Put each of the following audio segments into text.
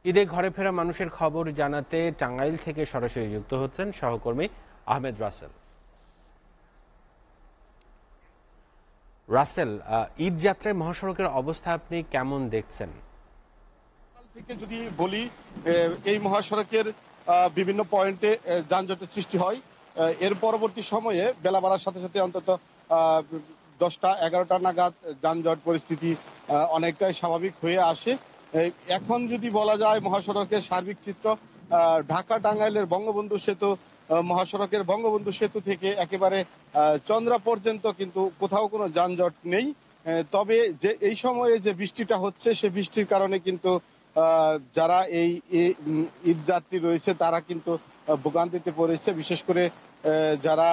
ঈদে ঘরে ফেরা মানুষের খবর জানাতে টাঙ্গাইল থেকে সরাসরি যুক্ত হচ্ছেন সহকর্মী আহমেদ রাসেল। রাসেল, ঈদ যাত্রায় মহাসড়কের অবস্থা আপনি কেমন দেখছেন? থেকে যদি বলি, এই মহাসড়কের বিভিন্ন পয়েন্টে যানজটের সৃষ্টি হয়। এর পরবর্তী সময়ে বেলা বাড়ার সাথে সাথে অন্তত 10টা 11টা নাগাদ যানজট পরিস্থিতি অনেকটাই স্বাভাবিক হয়ে আসে। এখন যদি বলা যায় মহাসড়কের সার্বিক চিত্র, ঢাকা টাঙ্গাইলের বঙ্গবন্ধু সেতু মহাসড়কের বঙ্গবন্ধু সেতু থেকে একেবারে চন্দ্রা পর্যন্ত কিন্তু কোথাও কোনো যানজট নেই। তবে যে এই সময়ে যে বৃষ্টিটা হচ্ছে সে বৃষ্টির কারণে কিন্তু যারা এই ঈদ যাত্রী রয়েছে তারা কিন্তু ভোগান্তিতে পড়েছে। বিশেষ করে যারা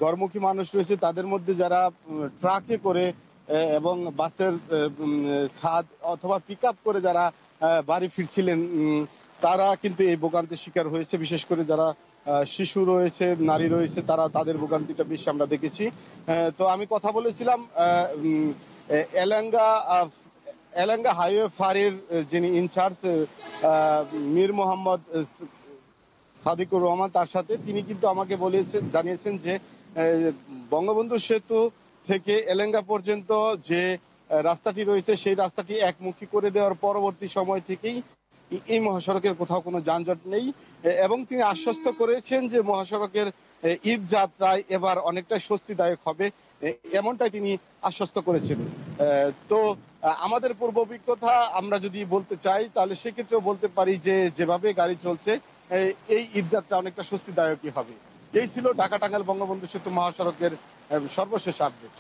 ঘরমুখী মানুষ রয়েছে তাদের মধ্যে যারা ট্রাকে করে এবং বাসের ছাদ অথবা পিক আপ করে যারা বাড়ি ফিরছিলেন, তারা কিন্তু এই ভোগান্তির শিকার হয়েছে। বিশেষ করে যারা শিশু রয়েছে, নারী রয়েছে, তারা তাদের ভোগান্তিটা বেশি আমরা দেখেছি। তো আমি কথা বলেছিলাম এলাঙ্গা এলাঙ্গা হাইওয়ে ফাঁড়ির যিনি ইনচার্জ মীর মোহাম্মদ সাদিকুর রহমান, তার সাথে তিনি কিন্তু আমাকে জানিয়েছেন যে বঙ্গবন্ধু সেতু থেকে এলেঙ্গা পর্যন্ত যে রাস্তাটি রয়েছে সেই রাস্তাটি একমুখী করে দেওয়ার পরবর্তী সময় থেকেই এই মহাসড়কের কোথাও কোনো যানজট নেই। এবং তিনি আশ্বস্ত করেছেন যে মহাসড়কের ঈদ যাত্রায় এবার অনেকটা স্বস্তিদায়ক হবে, এমনটাই তিনি আশ্বস্ত করেছেন। তো আমাদের পূর্ব অভিজ্ঞতা আমরা যদি বলতে চাই তাহলে সেক্ষেত্রেও বলতে পারি যে যেভাবে গাড়ি চলছে এই ঈদ যাত্রা অনেকটা স্বস্তিদায়কই হবে। এই ছিল ঢাকা টাঙ্গাইল বঙ্গবন্ধু সেতু মহাসড়কের সর্বশেষ আপডেট।